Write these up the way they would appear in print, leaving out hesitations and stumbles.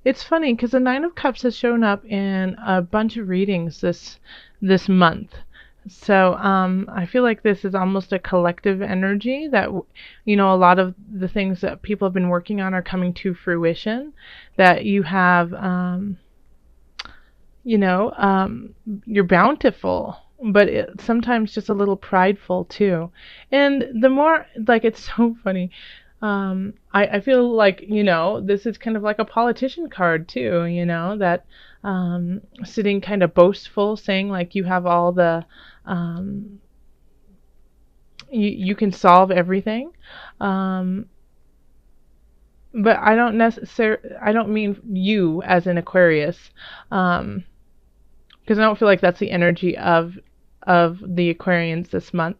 it's funny because the Nine of Cups has shown up in a bunch of readings this month. So I feel like this is almost a collective energy that, a lot of the things that people have been working on are coming to fruition. That you have, you're bountiful, but sometimes just a little prideful too. And the more, like, it's so funny. I feel like, this is kind of like a politician card too, that sitting kind of boastful, saying like you have all the, you can solve everything. Um, but I don't mean you as an Aquarius, because I don't feel like that's the energy of the Aquarians this month.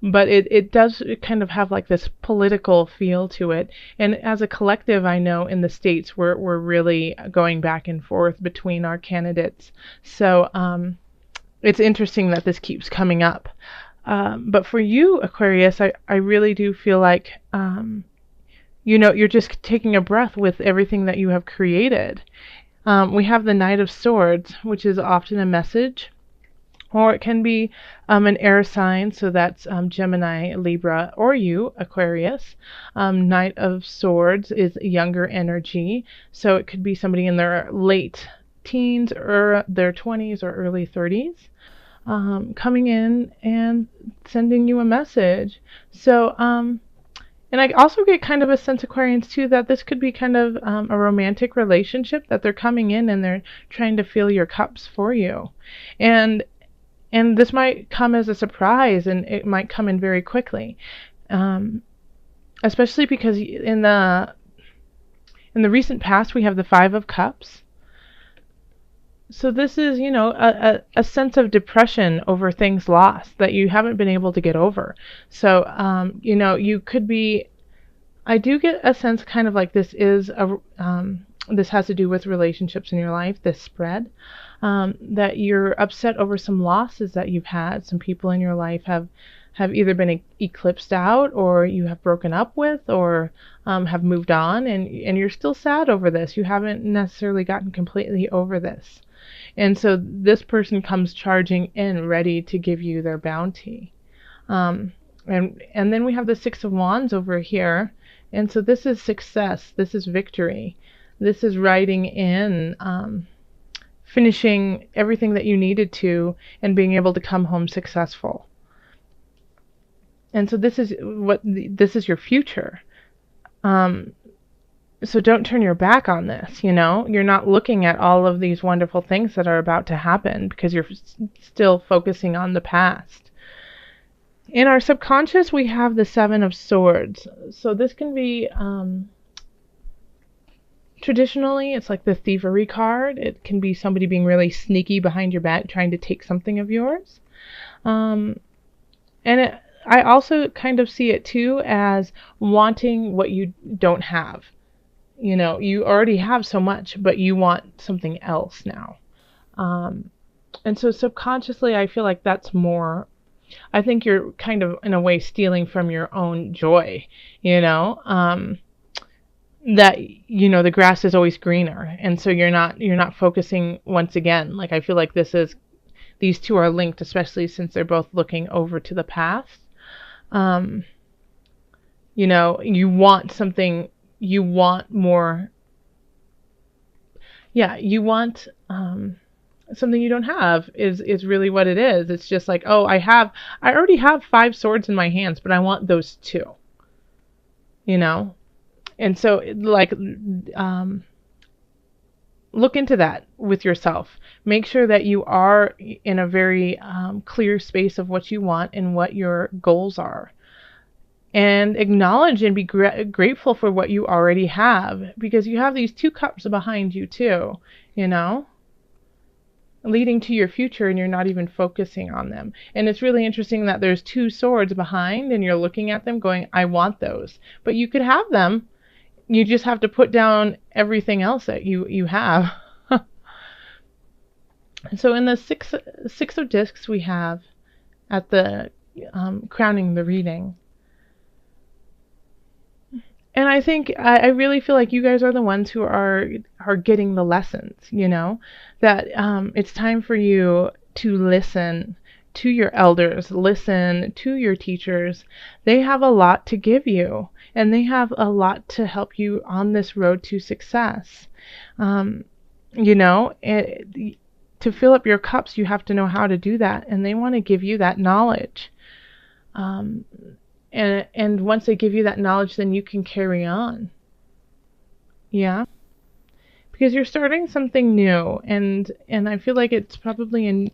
But it does kind of have like this political feel to it. And as a collective, I know in the States we're really going back and forth between our candidates. So it's interesting that this keeps coming up. But for you, Aquarius, I really do feel like you're just taking a breath with everything that you have created. We have the Knight of Swords, which is often a message, or it can be an air sign, so that's Gemini, Libra, or you, Aquarius. Knight of Swords is younger energy, so it could be somebody in their late teens or their 20s or early 30s. Coming in and sending you a message. So, and I also get kind of a sense, Aquarians, too, that this could be kind of a romantic relationship, that they're coming in and they're trying to fill your cups for you. And this might come as a surprise, and it might come in very quickly. Especially because in the recent past, we have the Five of Cups. So this is, a sense of depression over things lost that you haven't been able to get over. So, you could be, I do get a sense kind of like this is this has to do with relationships in your life, this spread, that you're upset over some losses that you've had. Some people in your life have either been eclipsed out, or you have broken up with, or have moved on, and you're still sad over this. You haven't necessarily gotten completely over this. And so this person comes charging in, ready to give you their bounty. And then we have the Six of Wands over here. And so this is success. This is victory. This is riding in, finishing everything that you needed to, and being able to come home successful. And so this is your future. So don't turn your back on this, You're not looking at all of these wonderful things that are about to happen because you're still focusing on the past. In our subconscious, we have the Seven of Swords. So this can be, traditionally, it's like the thievery card. It can be somebody being really sneaky behind your back, trying to take something of yours. I also kind of see it too as wanting what you don't have. You already have so much, but you want something else now. And so subconsciously, I feel like that's more, I think you're kind of, in a way, stealing from your own joy, that, the grass is always greener. And so you're not focusing once again. Like, I feel like these two are linked, especially since they're both looking over to the past. You want something. You want more. Yeah, you want something you don't have is really what it is. It's just like, oh, I already have 5 swords in my hands, but I want those 2. And so, like, look into that with yourself. Make sure that you are in a very clear space of what you want and what your goals are. And acknowledge and be grateful for what you already have, because you have these 2 cups behind you too, leading to your future, and you're not even focusing on them. And it's really interesting that there's 2 swords behind, and you're looking at them going, I want those. But you could have them. You just have to put down everything else that you have. So in the six of discs we have at the crowning the reading. And I think I really feel like you guys are the ones who are are getting the lessons, that it's time for you to listen to your elders, listen to your teachers. They have a lot to give you, and they have a lot to help you on this road to success. To fill up your cups, you have to know how to do that, and they want to give you that knowledge. And once they give you that knowledge, then you can carry on. Yeah, because you're starting something new, and I feel like it's probably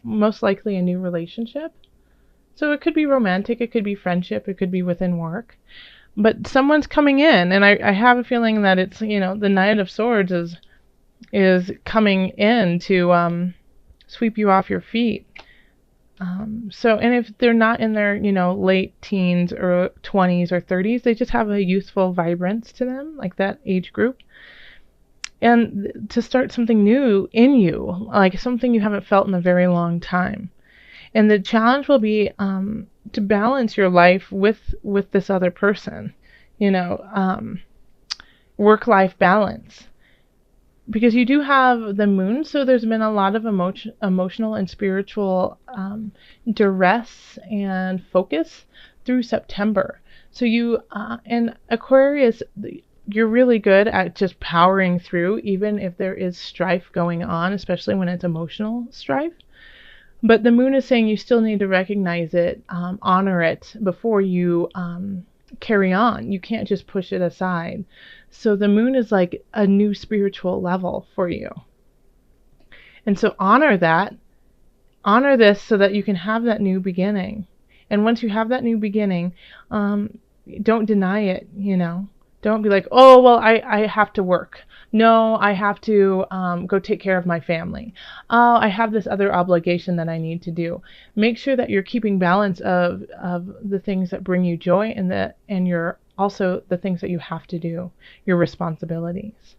most likely a new relationship. So it could be romantic, it could be friendship, it could be within work. But someone's coming in, and I have a feeling that it's, the Knight of Swords is coming in to sweep you off your feet. And if they're not in their, late teens or 20s or 30s, they just have a youthful vibrance to them, like that age group. And to start something new in you, like something you haven't felt in a very long time. And the challenge will be to balance your life with this other person, work-life balance. Because you do have the moon, so there's been a lot of emotional and spiritual duress and focus through September. So in Aquarius, you're really good at just powering through, even if there is strife going on, especially when it's emotional strife. But the moon is saying you still need to recognize it, honor it before you carry on. You can't just push it aside. So the moon is like a new spiritual level for you. And so honor that. Honor this so that you can have that new beginning. And once you have that new beginning, don't deny it, Don't be like, oh, well, I have to work. No, I have to go take care of my family. Oh, I have this other obligation that I need to do. Make sure that you're keeping balance of the things that bring you joy and your also the things that you have to do, your responsibilities.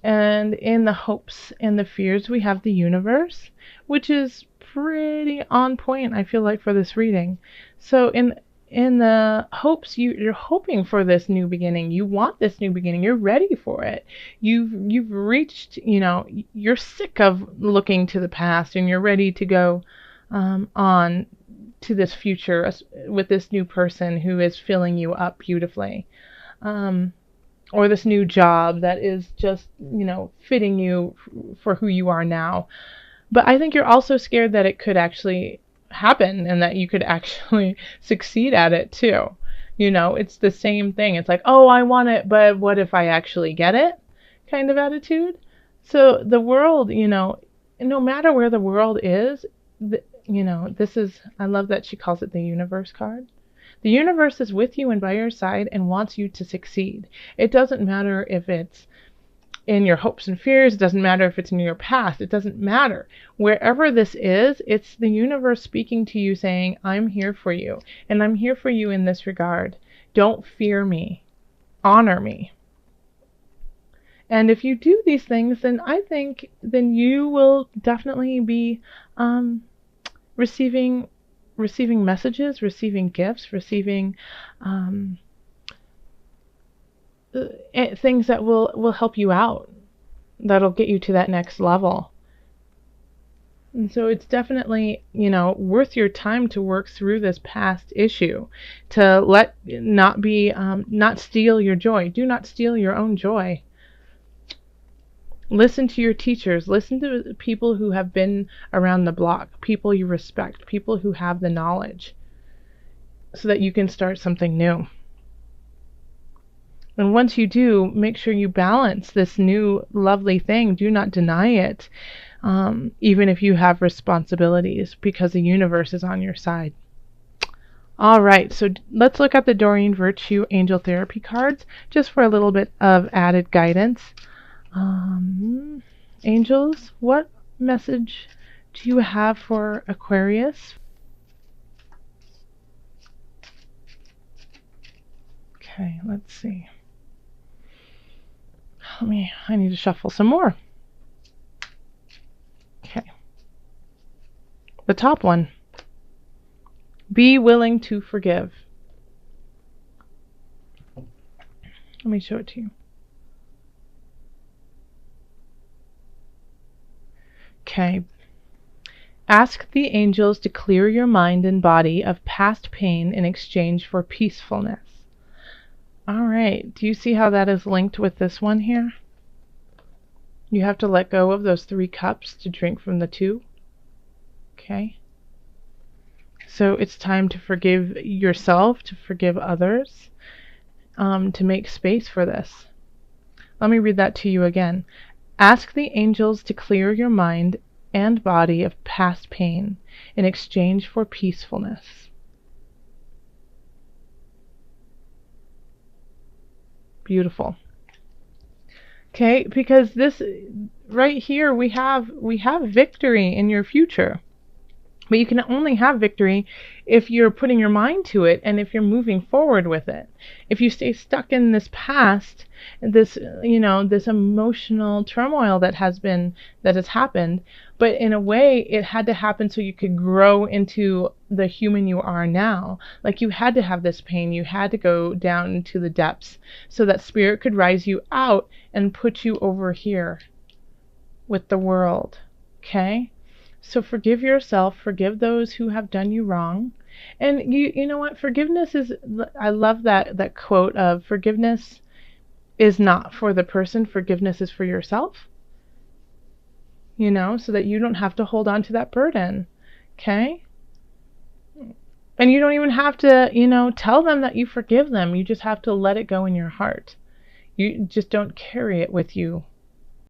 And in the hopes and the fears, we have the universe, which is pretty on point, I feel like, for this reading. So in the hopes, you're hoping for this new beginning. You want this new beginning. You're ready for it. You've reached, you're sick of looking to the past, and you're ready to go on to this future with this new person who is filling you up beautifully. Or this new job that is just, fitting you for who you are now. But I think you're also scared that it could actually happen and that you could actually succeed at it too. It's the same thing. It's like, oh, I want it, but what if I actually get it? Kind of attitude. So the world, no matter where the world is, this is, I love that she calls it the universe card. The universe is with you and by your side and wants you to succeed. It doesn't matter if it's in your hopes and fears. It doesn't matter if it's in your past. It doesn't matter. Wherever this is, it's the universe speaking to you saying, I'm here for you. And I'm here for you in this regard. Don't fear me. Honor me. And if you do these things, then I think then you will definitely be receiving messages, receiving gifts, receiving things that will help you out, that'll get you to that next level. And so it's definitely, worth your time to work through this past issue, to not steal your joy. Do not steal your own joy. Listen to your teachers. Listen to people who have been around the block, people you respect, people who have the knowledge, so that you can start something new. And once you do, make sure you balance this new lovely thing. Do not deny it, even if you have responsibilities, because the universe is on your side. All right, so let's look at the Doreen Virtue Angel Therapy cards, just for a little bit of added guidance. Angels, what message do you have for Aquarius? Okay, let's see. I need to shuffle some more. Okay. The top one. Be willing to forgive. Let me show it to you. Okay. Ask the angels to clear your mind and body of past pain in exchange for peacefulness. All right. Do you see how that is linked with this one here? You have to let go of those 3 cups to drink from the 2. Okay. So it's time to forgive yourself, to forgive others, to make space for this. Let me read that to you again. Ask the angels to clear your mind and body of past pain in exchange for peacefulness. Beautiful. Okay, because this right here we have victory in your future. But you can only have victory if you're putting your mind to it and if you're moving forward with it. If you stay stuck in this past, this, this emotional turmoil that has happened, but in a way it had to happen so you could grow into the human you are now. Like, you had to have this pain, you had to go down into the depths so that spirit could rise you out and put you over here with the world. Okay? So forgive yourself, forgive those who have done you wrong. And you know what? Forgiveness is, I love that quote of, forgiveness is not for the person, forgiveness is for yourself. So that you don't have to hold on to that burden. Okay? And you don't even have to, tell them that you forgive them. You just have to let it go in your heart. You just don't carry it with you